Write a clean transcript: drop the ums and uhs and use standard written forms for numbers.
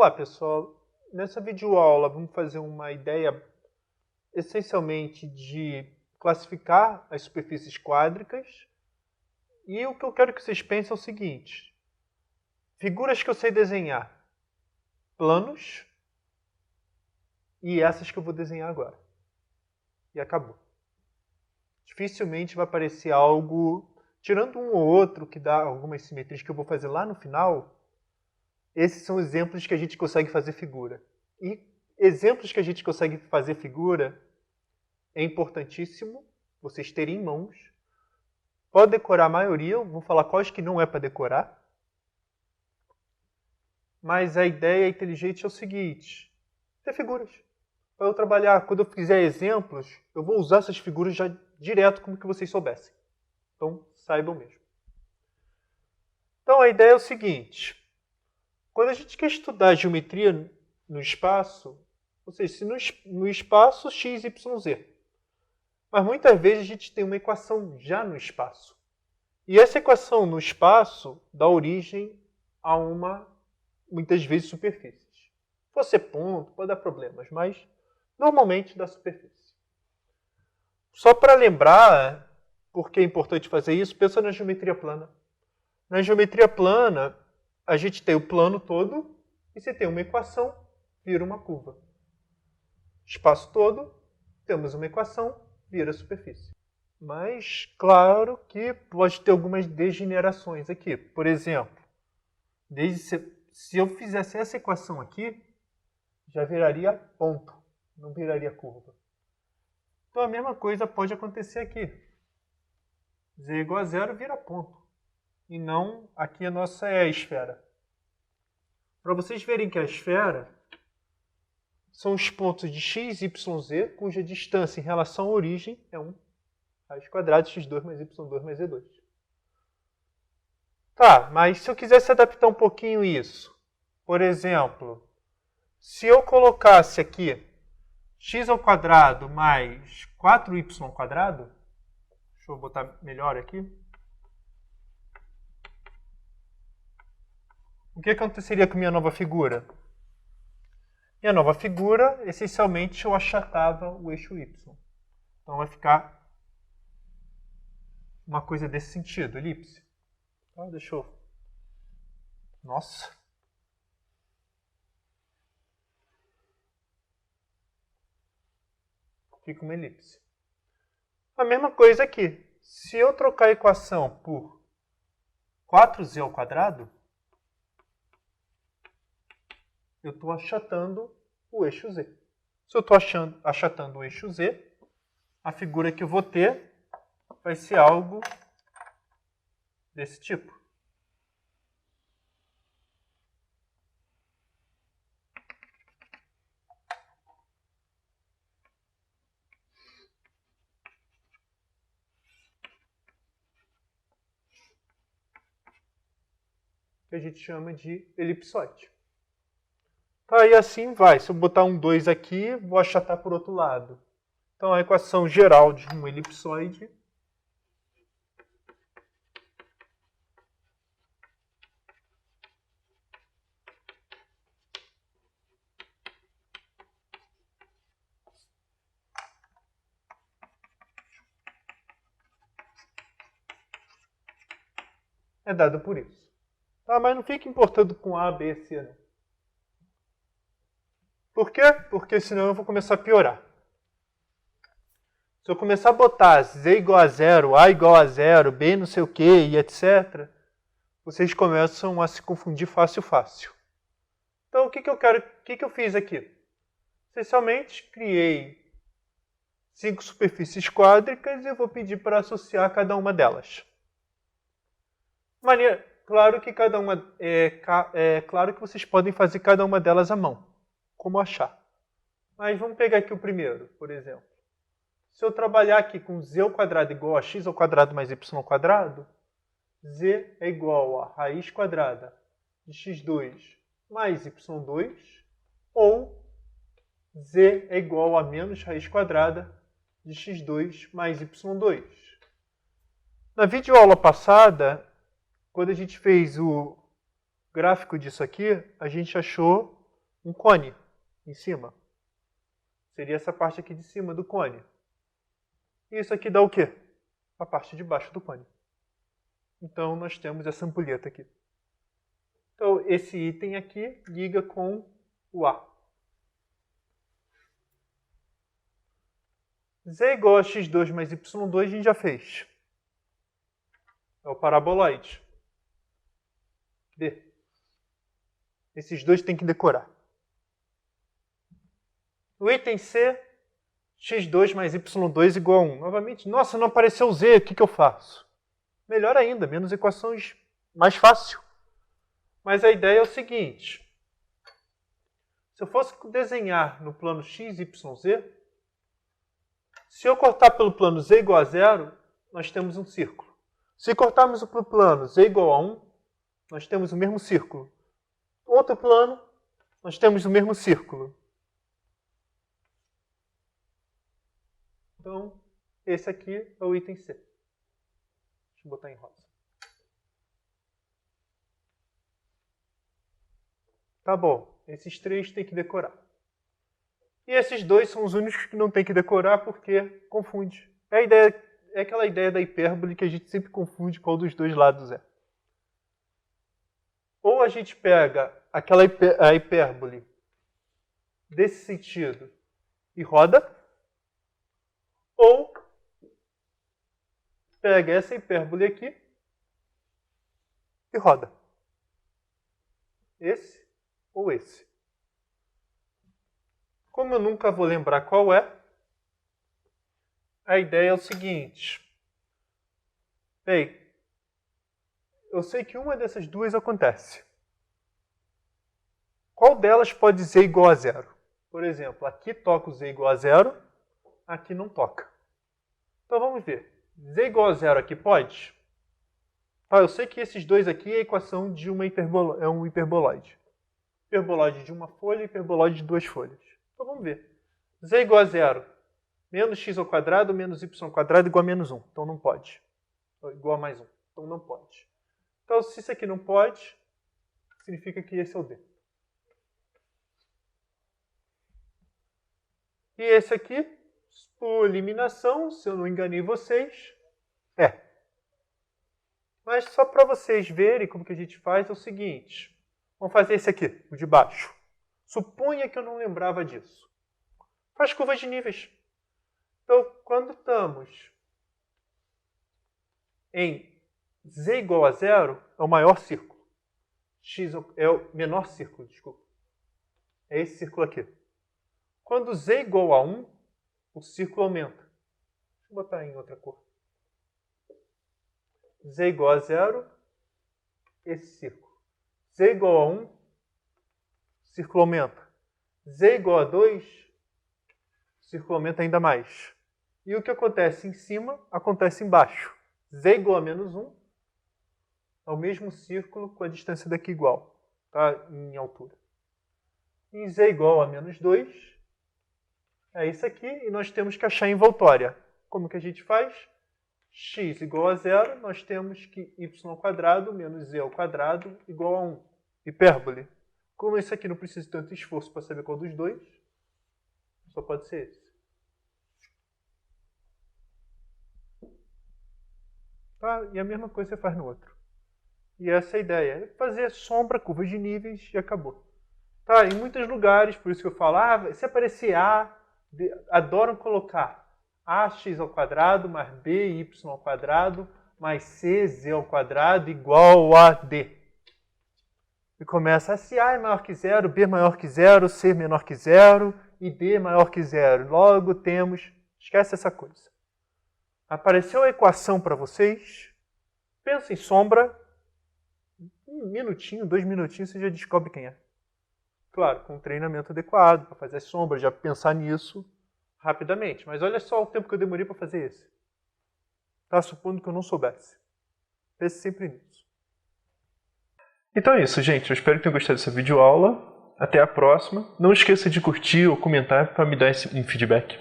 Olá pessoal, nessa videoaula vamos fazer uma ideia essencialmente de classificar as superfícies quádricas e o que eu quero que vocês pensem é o seguinte: figuras que eu sei desenhar, planos e essas que eu vou desenhar agora. E acabou. Dificilmente vai aparecer algo, tirando um ou outro que dá algumas simetrias que eu vou fazer lá no final. Esses são exemplos que a gente consegue fazer figura. E exemplos que a gente consegue fazer figura é importantíssimo vocês terem em mãos. Pode decorar a maioria, eu vou falar quais que não é para decorar. Mas a ideia inteligente é o seguinte: ter figuras. Para eu trabalhar, quando eu fizer exemplos, eu vou usar essas figuras já direto como que vocês soubessem. Então, saibam mesmo. Então, a ideia é o seguinte: quando a gente quer estudar geometria no espaço, ou seja, se no espaço x, y, z, mas muitas vezes a gente tem uma equação já no espaço. E essa equação no espaço dá origem a muitas vezes, superfícies. Pode ser ponto, pode dar problemas, mas normalmente dá superfície. Só para lembrar, porque é importante fazer isso, pensa na geometria plana. Na geometria plana, a gente tem o plano todo e se tem uma equação, vira uma curva. Espaço todo, temos uma equação, vira superfície. Mas, claro que pode ter algumas degenerações aqui. Por exemplo, se eu fizesse essa equação aqui, já viraria ponto, não viraria curva. Então a mesma coisa pode acontecer aqui. Z igual a zero vira ponto. E não, aqui a nossa é a esfera. Para vocês verem que a esfera são os pontos de x, y, z, cuja distância em relação à origem é 1 raiz quadrada de x2 mais y2 mais z2. Tá, mas se eu quisesse adaptar um pouquinho isso, por exemplo, se eu colocasse aqui x ao quadrado mais 4y ao quadrado, deixa eu botar melhor aqui. O que aconteceria com minha nova figura? Minha nova figura, essencialmente, eu achatava o eixo y. Então vai ficar uma coisa desse sentido, elipse. Então, deixa eu... Nossa! Fica uma elipse. A mesma coisa aqui. Se eu trocar a equação por 4z ao quadrado, eu estou achatando o eixo z. Se eu estou achatando o eixo z, a figura que eu vou ter vai ser algo desse tipo. Que a gente chama de elipsoide. Tá, e assim vai. Se eu botar um 2 aqui, vou achatar por outro lado. Então, a equação geral de um elipsoide é dada por isso. Tá, mas não fique importando com A, B, C, não. Por quê? Porque senão eu vou começar a piorar. Se eu começar a botar Z igual a zero, A igual a zero, B não sei o que e etc., vocês começam a se confundir fácil. Então, o que eu fiz aqui? Essencialmente, criei 5 superfícies quádricas e eu vou pedir para associar cada uma delas. Claro que claro que vocês podem fazer cada uma delas à mão, como achar. Mas vamos pegar aqui o primeiro, por exemplo. Se eu trabalhar aqui com z ao quadrado igual a x ao quadrado mais y ao quadrado, z é igual a raiz quadrada de x2 mais y2, ou z é igual a menos raiz quadrada de x2 mais y2. Na videoaula passada, quando a gente fez o gráfico disso aqui, a gente achou um cone em cima. Seria essa parte aqui de cima do cone. E isso aqui dá o quê? A parte de baixo do cone. Então, nós temos essa ampulheta aqui. Então, esse item aqui liga com o A. Z igual a x2 mais y2 a gente já fez. É o paraboloide. D. Esses dois tem que decorar. O item C, x2 mais y2 igual a 1. Novamente, nossa, não apareceu Z, o que eu faço? Melhor ainda, menos equações, mais fácil. Mas a ideia é o seguinte. Se eu fosse desenhar no plano x, y, z, se eu cortar pelo plano z igual a 0, nós temos um círculo. Se cortarmos pelo plano z igual a 1, nós temos o mesmo círculo. Outro plano, nós temos o mesmo círculo. Então, esse aqui é o item C. Deixa eu botar em rosa. Tá bom, esses três tem que decorar. E esses dois são os únicos que não tem que decorar porque confunde. É aquela ideia da hipérbole que a gente sempre confunde qual dos dois lados é. Ou a gente pega a hipérbole desse sentido e roda, ou pega essa hipérbole aqui e roda. Esse ou esse. Como eu nunca vou lembrar qual é, a ideia é o seguinte. Bem, eu sei que uma dessas duas acontece. Qual delas pode z igual a 0? Por exemplo, aqui toca o z igual a 0, aqui não toca. Então vamos ver. Z igual a 0 aqui pode? Tá, eu sei que esses dois aqui é a equação de um hiperboloide. Hiperboloide de uma folha e hiperboloide de duas folhas. Então vamos ver. Z igual a 0. Menos x ao quadrado menos y ao quadrado igual a menos 1. Então não pode. Igual a mais 1. Então não pode. Então se isso aqui não pode, significa que esse é o D. E esse aqui, por eliminação, se eu não enganei vocês, é. Mas só para vocês verem como que a gente faz é o seguinte. Vamos fazer esse aqui, o de baixo. Suponha que eu não lembrava disso. Faz curvas de níveis. Então, quando estamos em z igual a 0, é o maior círculo. X é o menor círculo, desculpa. É esse círculo aqui. Quando z igual a 1, o círculo aumenta. Deixa eu botar em outra cor. Z igual a 0, esse círculo. Z igual a 1, círculo aumenta. Z igual a 2, círculo aumenta ainda mais. E o que acontece em cima, acontece embaixo. Z igual a menos 1 é o mesmo círculo com a distância daqui igual, tá? Em altura. E Z igual a menos 2 é isso aqui, e nós temos que achar a envoltória. Como que a gente faz? X igual a 0, nós temos que y ao quadrado menos z ao quadrado igual a 1. Hipérbole. Como esse aqui não precisa de tanto esforço para saber qual dos dois, só pode ser esse. Tá? E a mesma coisa você faz no outro. E essa é a ideia. É fazer sombra, curvas de níveis e acabou. Tá? Em muitos lugares, por isso que eu falo, se aparecer A, adoram colocar ax ao quadrado mais by ao quadrado mais cz ao quadrado igual a d. E começa se A é maior que 0, B maior que 0, C menor que 0 e D maior que 0. Logo temos... Esquece essa coisa. Apareceu a equação para vocês. Pensa em sombra. 1 minutinho, 2 minutinhos, você já descobre quem é. Claro, com um treinamento adequado para fazer as sombras, já pensar nisso rapidamente. Mas olha só o tempo que eu demorei para fazer esse. Tá? Supondo que eu não soubesse. Pense sempre nisso. Então é isso, gente. Eu espero que tenham gostado dessa videoaula. Até a próxima. Não esqueça de curtir ou comentar para me dar um feedback.